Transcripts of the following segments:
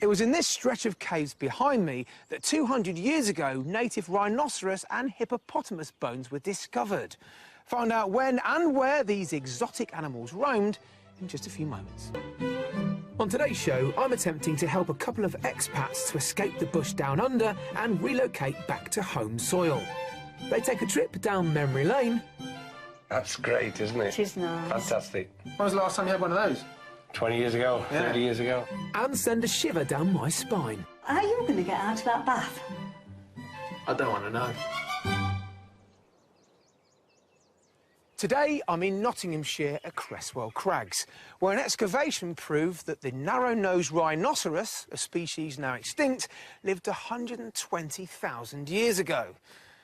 It was in this stretch of caves behind me that 200 years ago, native rhinoceros and hippopotamus bones were discovered. Find out when and where these exotic animals roamed in just a few moments. On today's show, I'm attempting to help a couple of expats to escape the bush down under and relocate back to home soil. They take a trip down memory lane. That's great, isn't it? It is nice. Fantastic. When was the last time you had one of those? 20 years ago, Yeah. 30 years ago. And send a shiver down my spine. How are you going to get out of that bath? I don't want to know. Today, I'm in Nottinghamshire at Cresswell Crags, where an excavation proved that the narrow-nosed rhinoceros, a species now extinct, lived 120,000 years ago.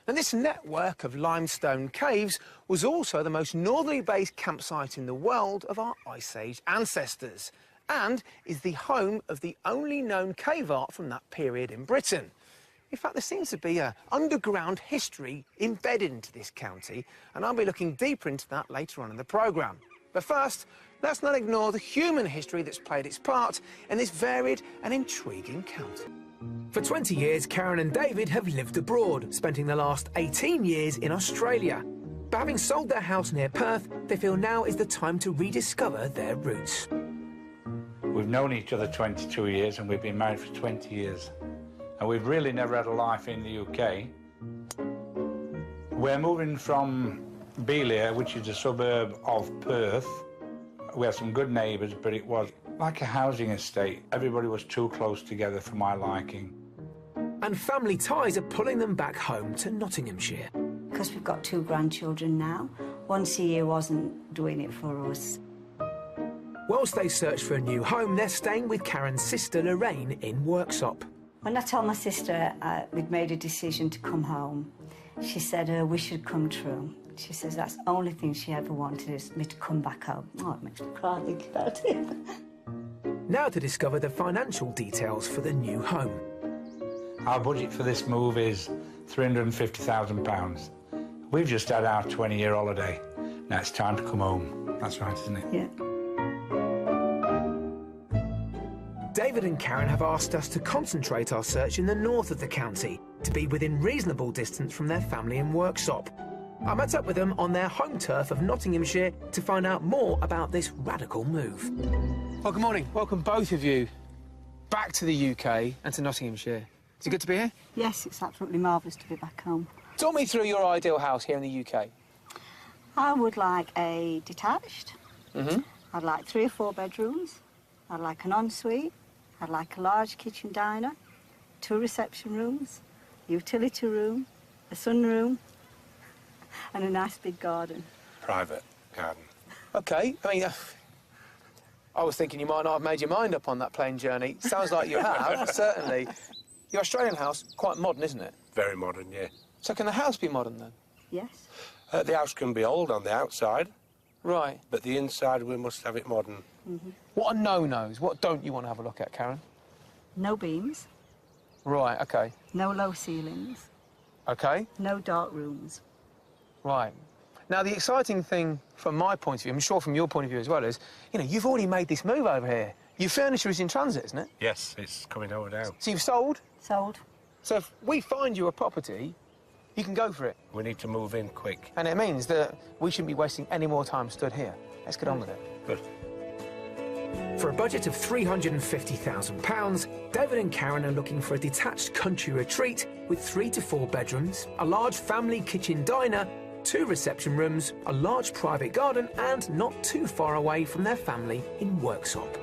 And this network of limestone caves was also the most northerly-based campsite in the world of our Ice Age ancestors, and is the home of the only known cave art from that period in Britain. In fact, there seems to be an underground history embedded into this county, and I'll be looking deeper into that later on in the programme. But first, let's not ignore the human history that's played its part in this varied and intriguing county. For 20 years, Karen and David have lived abroad, spending the last 18 years in Australia. But having sold their house near Perth, they feel now is the time to rediscover their roots. We've known each other 22 years and we've been married for 20 years. And we've really never had a life in the UK. We're moving from Beeliar, which is a suburb of Perth. We had some good neighbours, but it was like a housing estate. Everybody was too close together for my liking. And family ties are pulling them back home to Nottinghamshire. Because we've got 2 grandchildren now. Once a year wasn't doing it for us. Whilst they search for a new home, they're staying with Karen's sister Lorraine in Worksop. When I told my sister we'd made a decision to come home, she said her wish had come true. She says that's the only thing she ever wanted is me to come back home. Oh, it makes me cry thinking about it. Now to discover the financial details for the new home. Our budget for this move is £350,000. We've just had our 20-year holiday. Now it's time to come home. That's right, isn't it? Yeah. David and Karen have asked us to concentrate our search in the north of the county, to be within reasonable distance from their family in Worksop. I met up with them on their home turf of Nottinghamshire to find out more about this radical move. Well, good morning. Welcome, both of you, back to the UK and to Nottinghamshire. Is it good to be here? Yes, it's absolutely marvellous to be back home. Talk me through your ideal house here in the UK. I would like a detached. Mm-hmm. I'd like 3 or 4 bedrooms. I'd like an ensuite. I'd like a large kitchen diner, 2 reception rooms, a utility room, a sunroom, and a nice big garden. Private garden. OK, I mean, I was thinking you might not have made your mind up on that plane journey. Sounds like you have, certainly. Your Australian house, quite modern, isn't it? Very modern, yeah. So can the house be modern, then? Yes. The house can be old on the outside, Right. but the inside we must have it modern. Mm-hmm. What are no-nos? What don't you want to have a look at, Karen? No beams, Right, OK. no low ceilings, OK, no dark rooms. right. Now, the exciting thing from my point of view, I'm sure from your point of view as well, is, you know, you've already made this move over here. Your furniture is in transit, isn't it? Yes, it's coming over now. So you've sold? Sold. So if we find you a property, you can go for it. We need to move in quick. And it means that we shouldn't be wasting any more time stood here. Let's get on with it. Good. For a budget of £350,000, David and Karen are looking for a detached country retreat with 3 to 4 bedrooms, a large family kitchen diner, 2 reception rooms, a large private garden, and not too far away from their family in Worksop.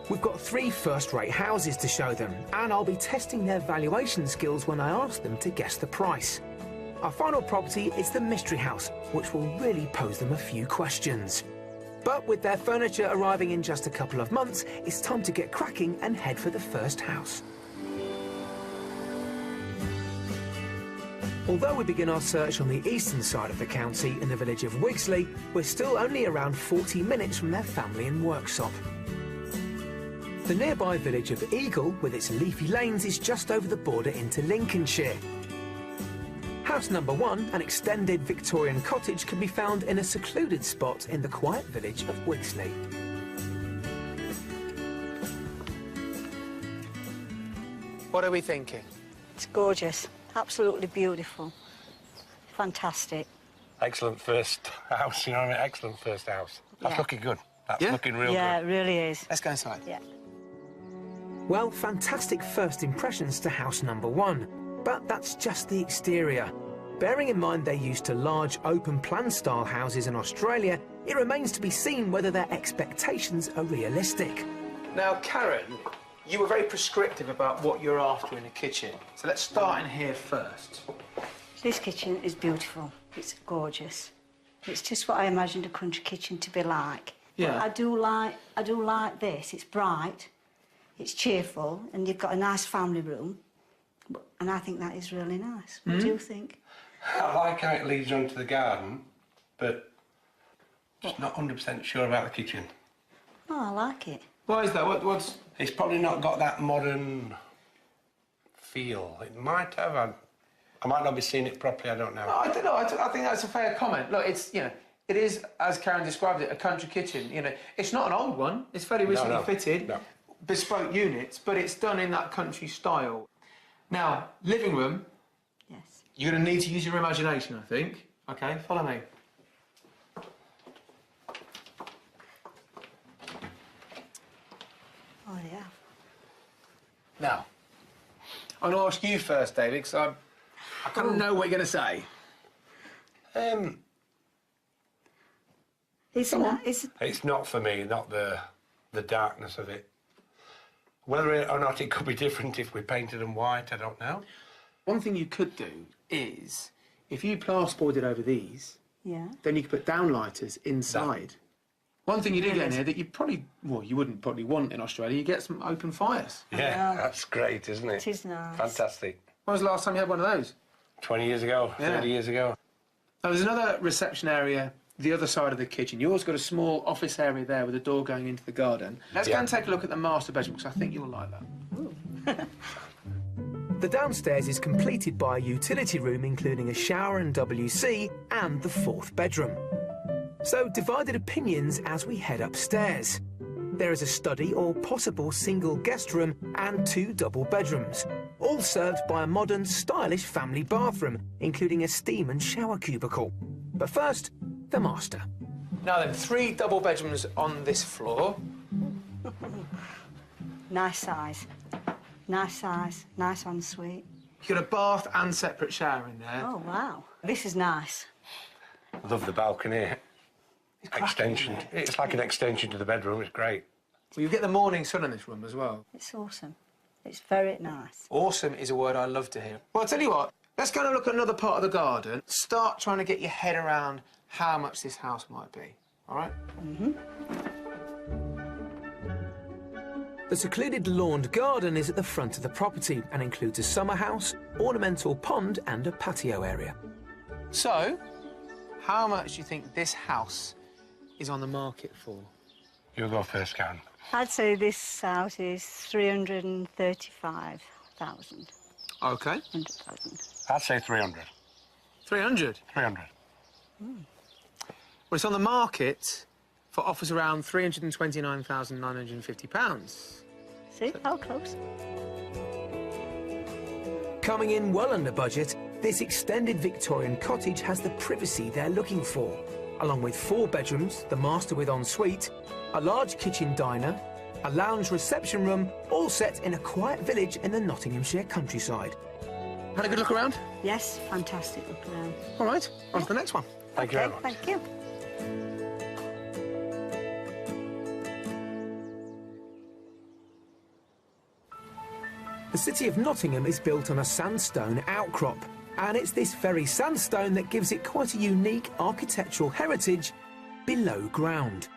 We've got 3 first-rate houses to show them, and I'll be testing their valuation skills when I ask them to guess the price. Our final property is the Mystery House, which will really pose them a few questions. But with their furniture arriving in just a couple of months, it's time to get cracking and head for the first house. Although we begin our search on the eastern side of the county in the village of Wigsley, we're still only around 40 minutes from their family in Worksop. The nearby village of Eagle, with its leafy lanes, is just over the border into Lincolnshire. House number 1, an extended Victorian cottage, can be found in a secluded spot in the quiet village of Wigsley. What are we thinking? It's gorgeous, absolutely beautiful, fantastic. Excellent first house, you know what I mean? Excellent first house. That's Yeah. looking good. That's Yeah? looking real Yeah, good. it really is. Let's go inside. Yeah. Well, fantastic first impressions to house number 1, but that's just the exterior. Bearing in mind they're used to large open-plan style houses in Australia, it remains to be seen whether their expectations are realistic. Now, Karen, you were very prescriptive about what you're after in a kitchen, so let's start in here first. This kitchen is beautiful. It's gorgeous. It's just what I imagined a country kitchen to be like. Yeah. But I do like this. It's bright, it's cheerful, and you've got a nice family room. And I think that is really nice. What do you think? I like how it leads on to the garden, but just not 100% sure about the kitchen. Oh, I like it. Why is that? What's... It's probably not got that modern feel. It might have. I might not be seeing it properly, I don't know. I don't know. I think that's a fair comment. Look, it's, you know, it is, as Karen described it, a country kitchen. You know, it's not an old one. It's fairly recently fitted, bespoke units, but it's done in that country style. Now, living room. Yes. You're going to need to use your imagination, I think. OK, follow me. Oh, yeah. Now, I'm going to ask you first, David, because I kind of know what you're going to say. It's It's not for me, not the darkness of it. Whether or not it could be different if we painted them white, I don't know. One thing you could do is, if you plasterboarded over these, yeah. then you could put downlighters inside. One thing you do get in here that you probably, well, you wouldn't probably want in Australia, you get some open fires. Yeah, that's great, isn't it? It is nice. Fantastic. When was the last time you had one of those? 20 years ago, Yeah. 30 years ago. Now, there's another reception area the other side of the kitchen. Yours got a small office area there with a door going into the garden. Let's go and take a look at the master bedroom, because I think you'll like that. The downstairs is completed by a utility room including a shower and WC and the 4th bedroom. So divided opinions as we head upstairs. There is a study or possible single guest room and 2 double bedrooms, all served by a modern, stylish family bathroom, including a steam and shower cubicle. But first, the master. Now then, 3 double bedrooms on this floor. Nice size. Nice size. Nice ensuite. You've got a bath and separate shower in there. Oh, wow. This is nice. Love the balcony. Extension. It's like an extension to the bedroom. It's great. Well, you get the morning sun in this room as well. It's awesome. It's very nice. Awesome is a word I love to hear. Well, I'll tell you what, let's go and look at another part of the garden. Start trying to get your head around how much this house might be, all right? Mm-hmm. The secluded lawned garden is at the front of the property and includes a summer house, ornamental pond and a patio area. So, how much do you think this house is on the market for? You go first, Karen. I'd say this house is 335,000. OK. 100,000. I'd say 300. 300? 300. Well, it's on the market for offers around £329,950. See, how close? Coming in well under budget, this extended Victorian cottage has the privacy they're looking for, along with 4 bedrooms, the master with ensuite, a large kitchen diner, a lounge reception room, all set in a quiet village in the Nottinghamshire countryside. Had a good look around? Yes, fantastic look around. All right, on to the next one. Thank you very much. Thank you. The city of Nottingham is built on a sandstone outcrop, and it's this very sandstone that gives it quite a unique architectural heritage below ground.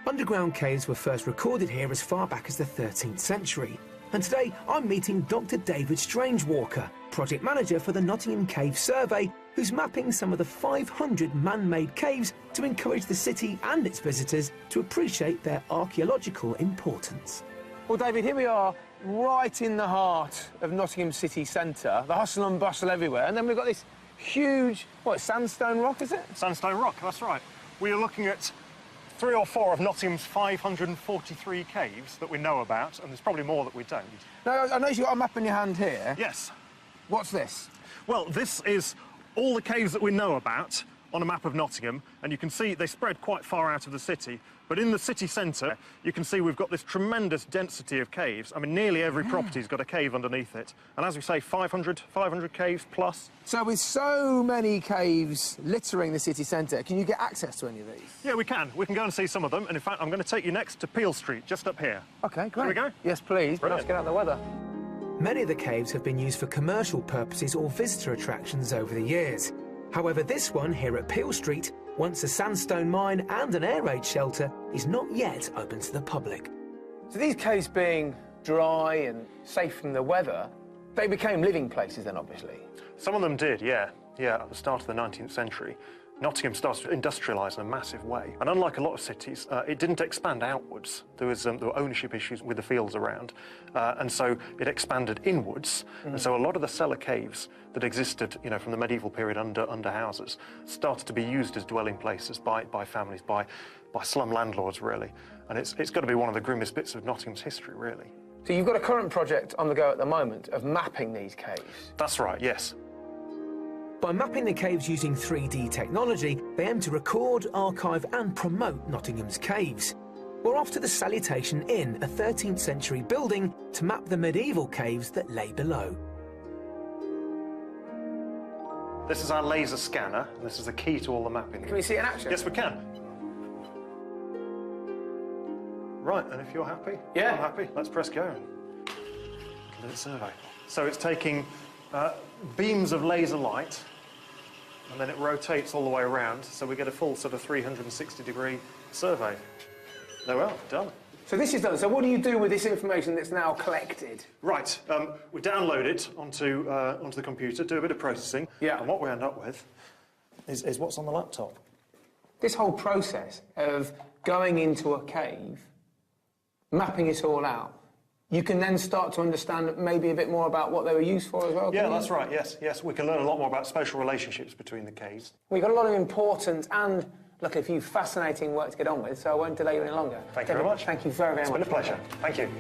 Underground caves were first recorded here as far back as the 13th century. And today I'm meeting Dr. David Strangewalker, project manager for the Nottingham Cave Survey, who's mapping some of the 500 man-made caves to encourage the city and its visitors to appreciate their archaeological importance. Well, David, here we are, right in the heart of Nottingham city centre, the hustle and bustle everywhere, and then we've got this huge, what, sandstone rock, is it? Sandstone rock, that's right. We are looking at 3 or 4 of Nottingham's 543 caves that we know about, and there's probably more that we don't. Now, I notice you've got a map in your hand here. Yes. What's this? Well, this is all the caves that we know about on a map of Nottingham, and you can see they spread quite far out of the city. But in the city centre, you can see we've got this tremendous density of caves. I mean, nearly every property's got a cave underneath it. And as we say, 500 caves plus. So with so many caves littering the city centre, can you get access to any of these? Yeah, we can. We can go and see some of them. And in fact, I'm going to take you next to Peel Street, just up here. OK, great. Shall we go? Yes, please. But let's get out of the weather. Many of the caves have been used for commercial purposes or visitor attractions over the years. However, this one here at Peel Street, once a sandstone mine and an air raid shelter, is not yet open to the public. So these caves being dry and safe from the weather, they became living places then, obviously. Some of them did, yeah. Yeah, at the start of the 19th century. Nottingham started to industrialise in a massive way. And unlike a lot of cities, it didn't expand outwards. There were ownership issues with the fields around. And so it expanded inwards. And so a lot of the cellar caves that existed, you know, from the medieval period under houses started to be used as dwelling places by families, by slum landlords, really. And it's got to be one of the grimmest bits of Nottingham's history, really. So you've got a current project on the go at the moment of mapping these caves. That's right, yes. By mapping the caves using 3D technology, they aim to record, archive and promote Nottingham's caves. We're off to the Salutation Inn, a 13th century building, to map the medieval caves that lay below. This is our laser scanner, and this is the key to all the mapping. Can we see it in action? Yes, we can. Right, and if you're happy, Yeah. I'm happy. Let's press go. Let it survey. So it's taking beams of laser light, and then it rotates all the way around, so we get a full sort of 360-degree survey. There we are, done. So this is done. So what do you do with this information that's now collected? Right, we download it onto the computer, do a bit of processing, Yeah. and what we end up with is what's on the laptop. This whole process of going into a cave, mapping it all out, you can then start to understand maybe a bit more about what they were used for as well. Yeah, that's right, yes. We can learn a lot more about spatial relationships between the caves. We've got a lot of important and, look, a few fascinating work to get on with, so I won't delay you any longer. Thank you very much. Thank you very, very much. It's been a pleasure. Thank you.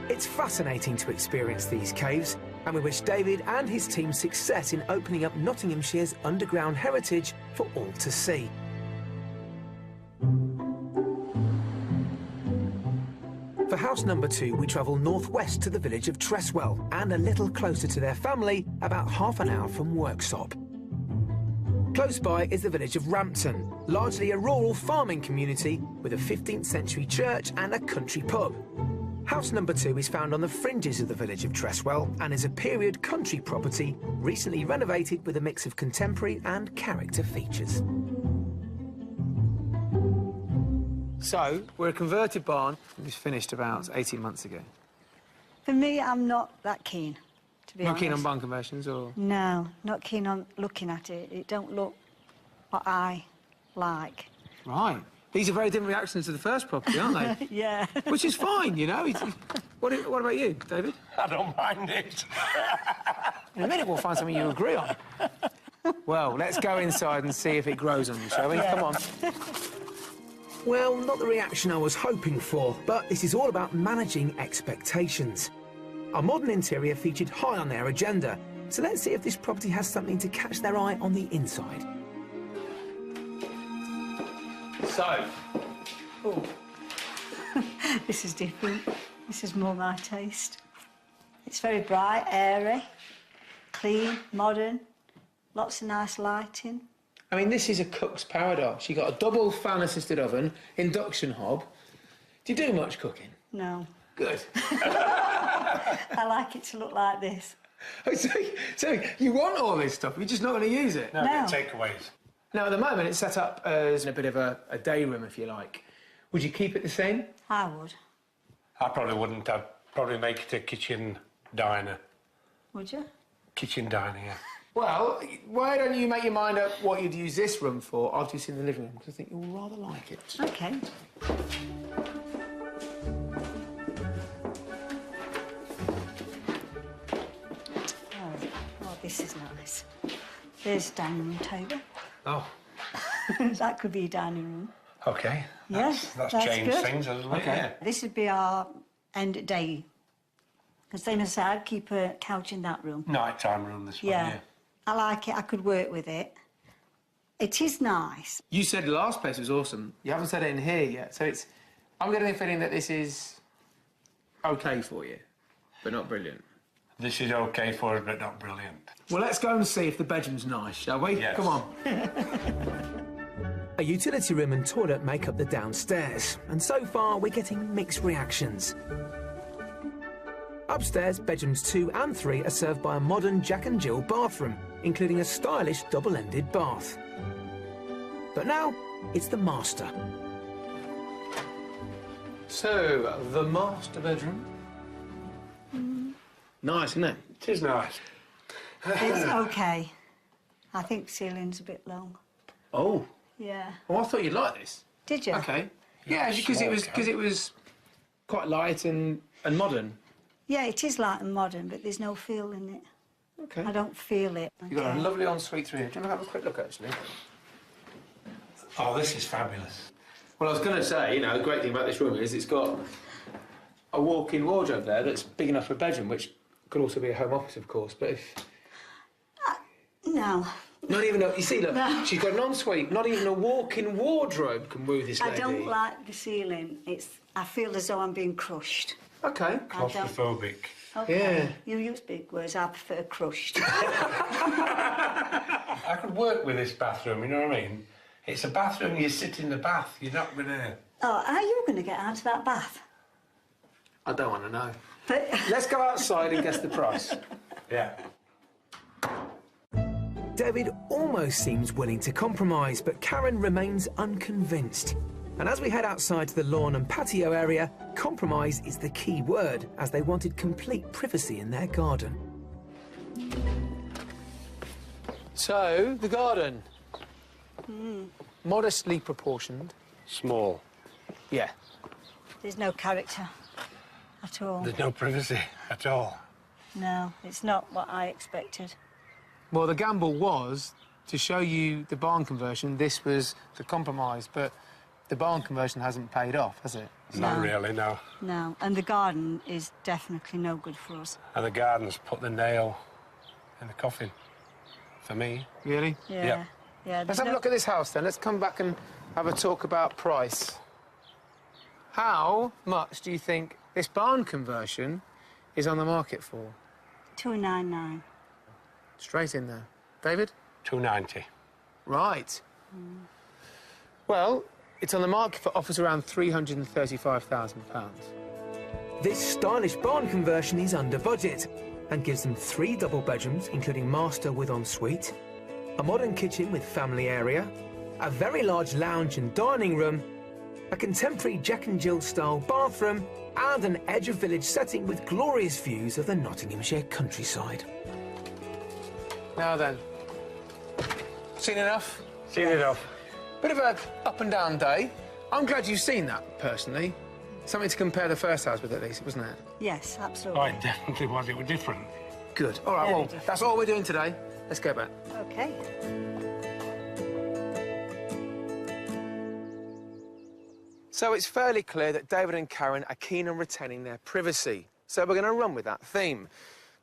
It's fascinating to experience these caves, and we wish David and his team success in opening up Nottinghamshire's underground heritage for all to see. For house number 2, we travel northwest to the village of Treswell and a little closer to their family, about half an hour from Worksop. Close by is the village of Rampton, largely a rural farming community with a 15th century church and a country pub. House number 2 is found on the fringes of the village of Treswell and is a period country property recently renovated with a mix of contemporary and character features. So, we're a converted barn. It was finished about 18 months ago. For me, I'm not that keen, to be honest. Not keen on barn conversions, or...? No, not keen on looking at it. It don't look what I like. Right. These are very different reactions to the first property, aren't they? Yeah. Which is fine, you know. What about you, David? I don't mind it. In a minute, we'll find something you agree on. Well, let's go inside and see if it grows on you, shall we? Come on. Well, not the reaction I was hoping for, but this is all about managing expectations. Our modern interior featured high on their agenda, so let's see if this property has something to catch their eye on the inside. So... Oh. This is different. This is more my taste. It's very bright, airy, clean, modern, lots of nice lighting. I mean, this is a cook's paradise. You got a double fan-assisted oven, induction hob. Do you do much cooking? No. Good. I like it to look like this. So you want all this stuff, you're just not going to use it? No. Takeaways. Now, at the moment, it's set up as a bit of a day room, if you like. Would you keep it the same? I would. I probably wouldn't. I'd probably make it a kitchen diner. Would you? Kitchen diner, yeah. Well, why don't you make your mind up what you'd use this room for after you've seen the living room, because I think you'll rather like it. OK. Oh, this is nice. There's a dining room table. Oh. That could be a dining room. OK. Yes, That's that's changed good. things, hasn't it? Yeah. This would be our end of day. Because then I said I'd keep a couch in that room. Nighttime room, this one, Yeah. yeah. I like it. I could work with it. It is nice. You said the last place was awesome. You haven't said it in here yet, so it's... I'm getting the feeling that this is OK for you, but not brilliant. This is OK for us, but not brilliant. Well, let's go and see if the bedroom's nice, shall we? Yes. Come on. A utility room and toilet make up the downstairs, and so far we're getting mixed reactions. Upstairs, bedrooms 2 and 3 are served by a modern Jack and Jill bathroom, including a stylish double-ended bath. But now, it's the master. So, the master bedroom. Nice, isn't it? It is nice. It's okay. I think ceiling's a bit long. Oh. Yeah. Well, I thought you'd like this. Did you? OK. Yeah, because it was quite light and modern. Yeah, it is light and modern, but there's no feel in it. OK. I don't feel it. You've got a lovely ensuite through here. Do you want to have a quick look, actually? Oh, this is fabulous. Well, I was going to say, you know, the great thing about this room is it's got a walk-in wardrobe there that's big enough for a bedroom, which could also be a home office, of course, but if... No. Not even a... You see, look, No. she's got an ensuite. Not even a walk-in wardrobe can woo this lady. I don't like the ceiling. I feel as though I'm being crushed. OK. I don't- Claustrophobic. Okay. Yeah. You use big words. I prefer crushed. I could work with this bathroom, you know what I mean? It's a bathroom, you sit in the bath, you're not going to... Oh, are you going to get out of that bath? I don't want to know. But Let's go outside and guess the price. Yeah. David almost seems willing to compromise, but Karen remains unconvinced. And as we head outside to the lawn and patio area, compromise is the key word, as they wanted complete privacy in their garden. So, the garden. Modestly proportioned. Small. Yeah. there's no character at all. There's no privacy at all. No, it's not what I expected. Well, the gamble was to show you the barn conversion. This was the compromise, but the barn conversion hasn't paid off, has it? Not No. really, no. No, and the garden is definitely no good for us. And the garden's put the nail in the coffin for me. Really? Yeah. Yep. Yeah. Let's there's have a no- look at this house then. Let's come back and have a talk about price. How much do you think this barn conversion is on the market for? 299. Straight in there. David? £290. Right. Well, it's on the market for offers around £335,000. This stylish barn conversion is under budget and gives them 3 double bedrooms, including master with ensuite, a modern kitchen with family area, a very large lounge and dining room, a contemporary Jack and Jill style bathroom, and an edge of village setting with glorious views of the Nottinghamshire countryside. Now then. Seen enough? Seen it off. Bit of a up and down day. I'm glad you've seen that, personally. Something to compare the first house with, at least, wasn't it? Yes, Oh, absolutely. it definitely was. It was different. Good. All right, Very well, different. that's all we're doing today. Let's go back. Okay. So it's fairly clear that David and Karen are keen on retaining their privacy. So we're going to run with that theme.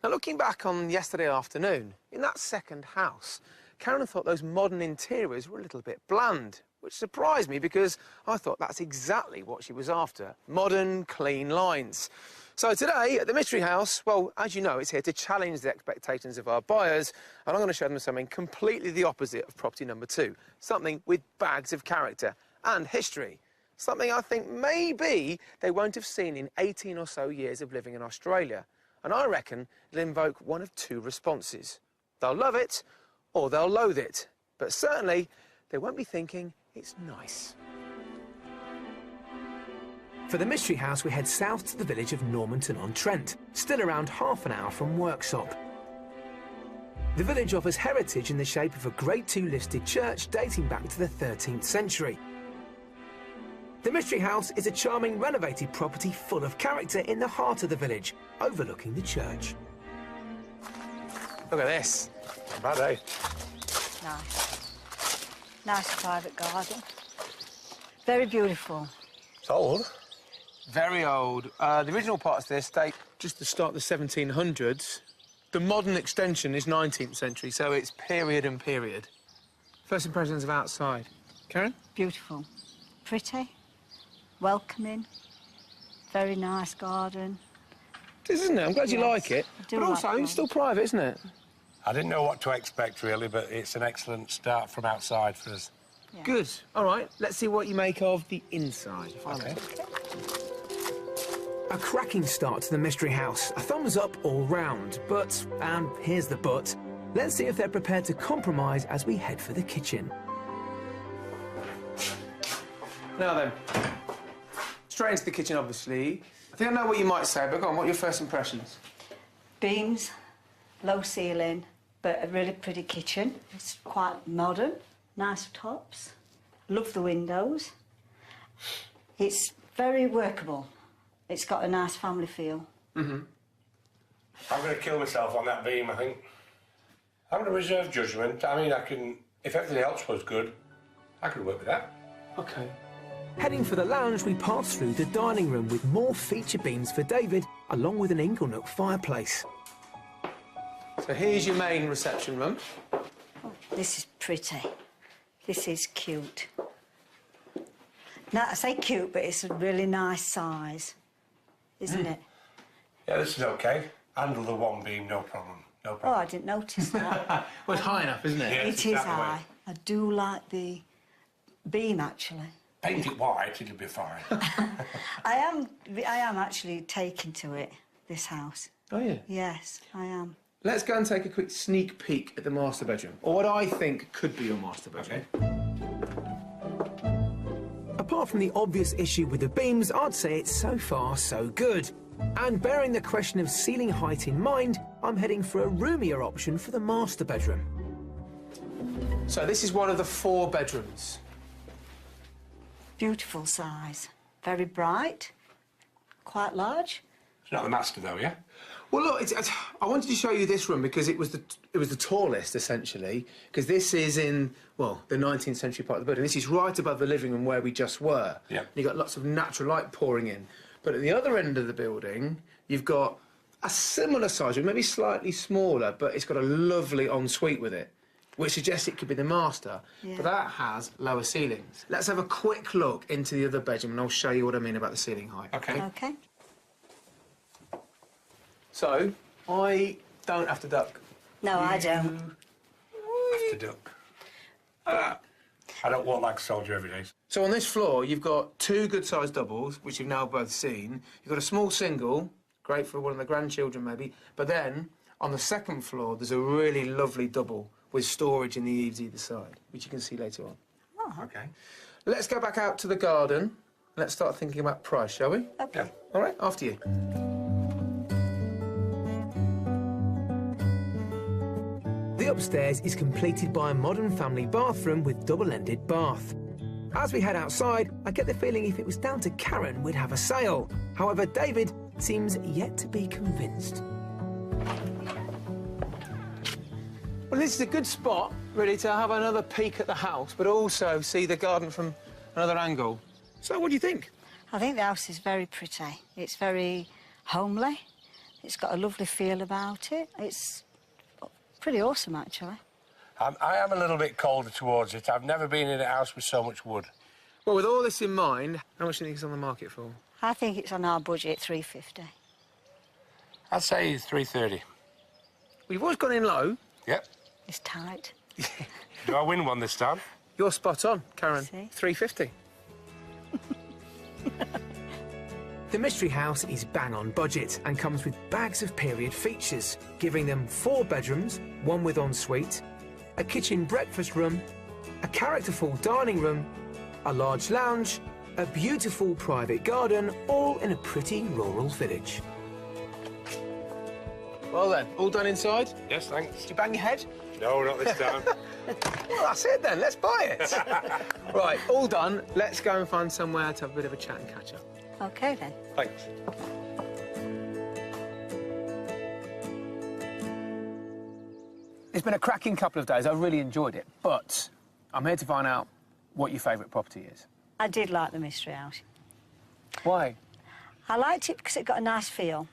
Now, looking back on yesterday afternoon, in that second house, Karen thought those modern interiors were a little bit bland, which surprised me because I thought that's exactly what she was after. Modern, clean lines. So today, at the Mystery House, well, as you know, it's here to challenge the expectations of our buyers, and I'm going to show them something completely the opposite of property number 2. Something with bags of character and history. Something I think maybe they won't have seen in 18 or so years of living in Australia. And I reckon it'll invoke one of 2 responses. They'll love it, or they'll loathe it. But certainly, they won't be thinking it's nice. For the Mystery House, we head south to the village of Normanton-on-Trent, still around half an hour from Worksop. The village offers heritage in the shape of a Grade 2 listed church dating back to the 13th century. The Mystery House is a charming renovated property full of character in the heart of the village, overlooking the church. Look at this. Bad, eh? Nice. Nice private garden. Very beautiful. It's old. Very old. The original parts of the estate, just the start of the 1700s. The modern extension is 19th century, so it's period and period. First impressions of outside. Karen? Beautiful. Pretty. Welcoming. Very nice garden. It is, isn't it? I'm glad you Yes, like it. I do But like also, that. it's still private, isn't it? I didn't know what to expect, really, but it's an excellent start from outside for us. Yeah. Good. All right, let's see what you make of the inside. Okay. A cracking start to the mystery house. A thumbs up all round. But, and here's the but, let's see if they're prepared to compromise as we head for the kitchen. Now then, straight into the kitchen, obviously. I think I know what you might say, but go on, what are your first impressions? Beams, low ceiling, but a really pretty kitchen. It's quite modern, nice tops. Love the windows. It's very workable. It's got a nice family feel. I'm going to kill myself on that beam, I think. I'm going to reserve judgment. I mean, I can... If everything else was good, I could work with that. OK. Heading for the lounge, we pass through the dining room with more feature beams for David, along with an inglenook fireplace. So here's your main reception room. Oh, this is pretty. This is cute. Now, I say cute, but it's a really nice size, isn't it? Yeah, this is OK. Handle the one beam, no problem. No Oh, problem. I didn't notice that. Well, it's high enough, isn't it? Yeah. It It's is that way. high. I do like the beam, actually. Paint it white, it'll be fine. I am actually taken to it, this house. Oh, yeah. Yes, I am. Let's go and take a quick sneak peek at the master bedroom, or what I think could be your master bedroom. Apart from the obvious issue with the beams, I'd say it's so far so good. And bearing the question of ceiling height in mind, I'm heading for a roomier option for the master bedroom. So this is one of the 4 bedrooms. Beautiful size. Very bright. Quite large. It's not the master, though, yeah? Well, look, I wanted to show you this room because it was the tallest, essentially, because this is in, well, the 19th century part of the building. This is right above the living room where we just were. Yeah. You've got lots of natural light pouring in. But at the other end of the building, you've got a similar size room, maybe slightly smaller, but it's got a lovely ensuite with it, which suggests it could be the master. Yeah. But that has lower ceilings. Let's have a quick look into the other bedroom, and I'll show you what I mean about the ceiling height. OK. Okay. So, I don't have to duck. No, I don't. To duck. I don't walk like a soldier every day. So on this floor, you've got 2 good-sized doubles, which you've now both seen. You've got a small single, great for one of the grandchildren maybe. But then, on the second floor, there's a really lovely double with storage in the eaves either side, which you can see later on. Oh, OK. Let's go back out to the garden. Let's start thinking about price, shall we? okay. All right, after you. The upstairs is completed by a modern family bathroom with double-ended bath. As we head outside, I get the feeling if it was down to Karen, we'd have a sale. However, David seems yet to be convinced. Well, this is a good spot, really, to have another peek at the house, but also see the garden from another angle. So, what do you think? I think the house is very pretty. It's very homely. It's got a lovely feel about it. It's pretty awesome, actually. I am a little bit colder towards it. I've never been in a house with so much wood. Well, with all this in mind, how much do you think it's on the market for? I think it's on our budget, $350. I'd say 330. We've always gone in low. Yep. It's tight. Do I win one this time? You're spot on, Karen. See? 350. The mystery house is bang on budget and comes with bags of period features, giving them 4 bedrooms, 1 with ensuite, a kitchen breakfast room, a characterful dining room, a large lounge, a beautiful private garden, all in a pretty rural village. Well then, all done inside? Yes, thanks. Did you bang your head? No, not this time. Well, that's it then. Let's buy it. Right, all done. Let's go and find somewhere to have a bit of a chat and catch up. OK, then. Thanks. It's been a cracking couple of days. I've really enjoyed it. But I'm here to find out what your favourite property is. I did like the mystery house. Why? I liked it because it got a nice feel.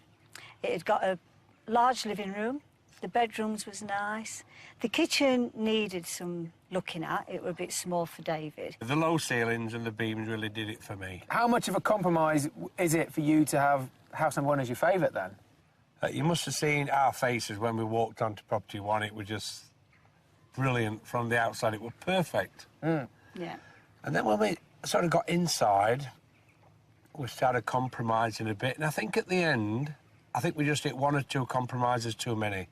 It had got a large living room. The bedrooms was nice. The kitchen needed some looking at. It was a bit small for David. The low ceilings and the beams really did it for me. How much of a compromise is it for you to have house number 1 as your favourite, then? You must have seen our faces when we walked onto property 1. It was just brilliant from the outside. It was perfect. Yeah. And then when we sort of got inside, we started compromising a bit. And I think at the end, I think we just hit 1 or 2 compromises too many.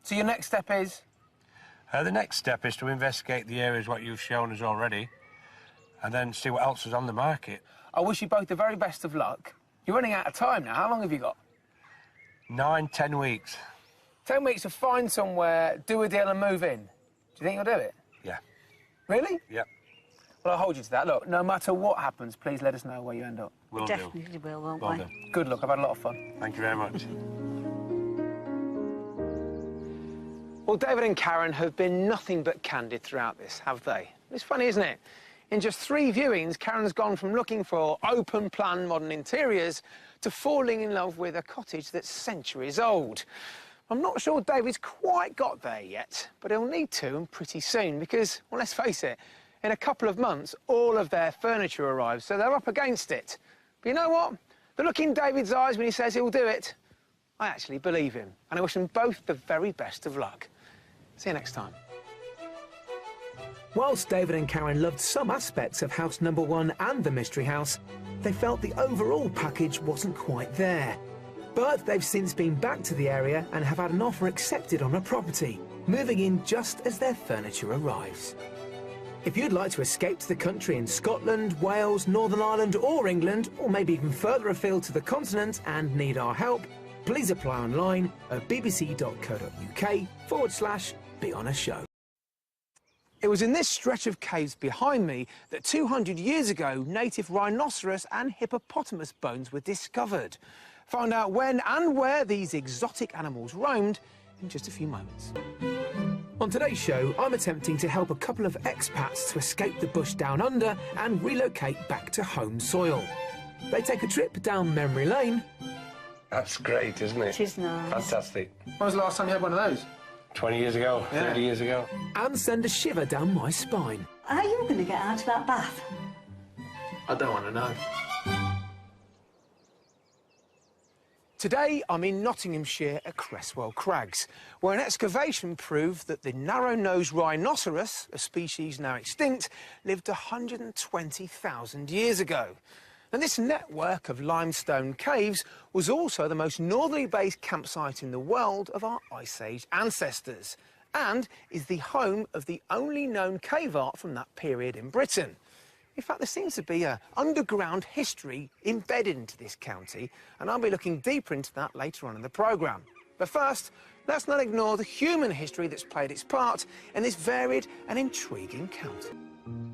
So your next step is? The next step is to investigate the areas what you've shown us already, and then see what else is on the market. I wish you both the very best of luck. You're running out of time now. How long have you got? 9, 10 weeks. 10 weeks to find somewhere, do a deal and move in. Do you think you'll do it? Yeah. Really? Yep. Well, I'll hold you to that. Look, no matter what happens, please let us know where you end up. Will do. Definitely will, won't Will we? do. Good luck. I've had a lot of fun. Thank you very much. Well, David and Karen have been nothing but candid throughout this, have they? It's funny, isn't it? In just 3 viewings, Karen's gone from looking for open-plan modern interiors to falling in love with a cottage that's centuries old. I'm not sure David's quite got there yet, but he'll need to, and pretty soon, because, well, let's face it, in a couple of months, all of their furniture arrives, so they're up against it. But you know what? The look in David's eyes when he says he'll do it, I actually believe him, and I wish them both the very best of luck. See you next time. Whilst David and Karen loved some aspects of house number 1 and the mystery house, they felt the overall package wasn't quite there. But they've since been back to the area and have had an offer accepted on a property, moving in just as their furniture arrives. If you'd like to escape to the country in Scotland, Wales, Northern Ireland or England, or maybe even further afield to the continent and need our help, please apply online at bbc.co.uk/Be On A Show. It was in this stretch of caves behind me that 200 years ago, native rhinoceros and hippopotamus bones were discovered. Find out when and where these exotic animals roamed in just a few moments. On today's show, I'm attempting to help a couple of expats to escape the bush down under and relocate back to home soil. They take a trip down memory lane. That's great, isn't it? It is nice. Fantastic. When was the last time you had one of those? 20 years ago, Yeah. 30 years ago. And send a shiver down my spine. Are you going to get out of that bath? I don't want to know. Today, I'm in Nottinghamshire at Cresswell Crags, where an excavation proved that the narrow-nosed rhinoceros, a species now extinct, lived 120,000 years ago. And this network of limestone caves was also the most northerly-based campsite in the world of our Ice Age ancestors, and is the home of the only known cave art from that period in Britain. In fact, there seems to be an underground history embedded into this county, and I'll be looking deeper into that later on in the programme. But first, let's not ignore the human history that's played its part in this varied and intriguing county.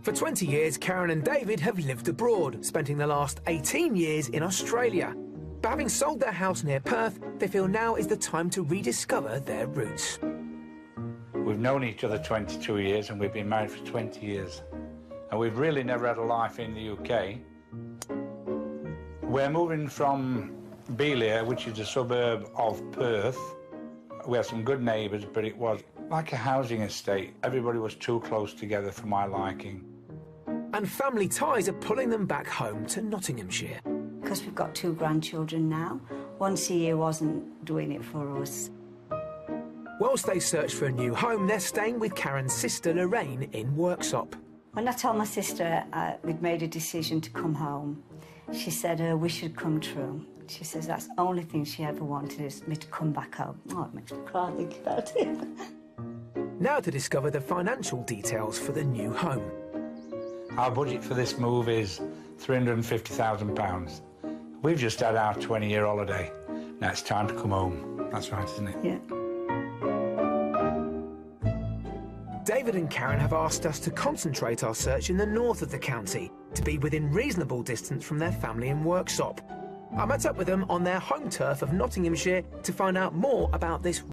For 20 years, Karen and David have lived abroad, spending the last 18 years in Australia. But having sold their house near Perth, they feel now is the time to rediscover their roots. We've known each other 22 years and we've been married for 20 years. And we've really never had a life in the UK. We're moving from Beeliar, which is a suburb of Perth. We had some good neighbours, but it was like a housing estate. Everybody was too close together for my liking. And family ties are pulling them back home to Nottinghamshire. Because we've got 2 grandchildren now. Once a year wasn't doing it for us. Whilst they search for a new home, they're staying with Karen's sister Lorraine in Worksop. When I told my sister we'd made a decision to come home, she said her wish had come true. She says that's the only thing she ever wanted is me to come back home. Oh, it makes me cry thinking about it. Now to discover the financial details for the new home. Our budget for this move is £350,000. We've just had our 20-year holiday. Now it's time to come home. That's right, isn't it? Yeah. David and Karen have asked us to concentrate our search in the north of the county, to be within reasonable distance from their family in Worksop. I met up with them on their home turf of Nottinghamshire to find out more about this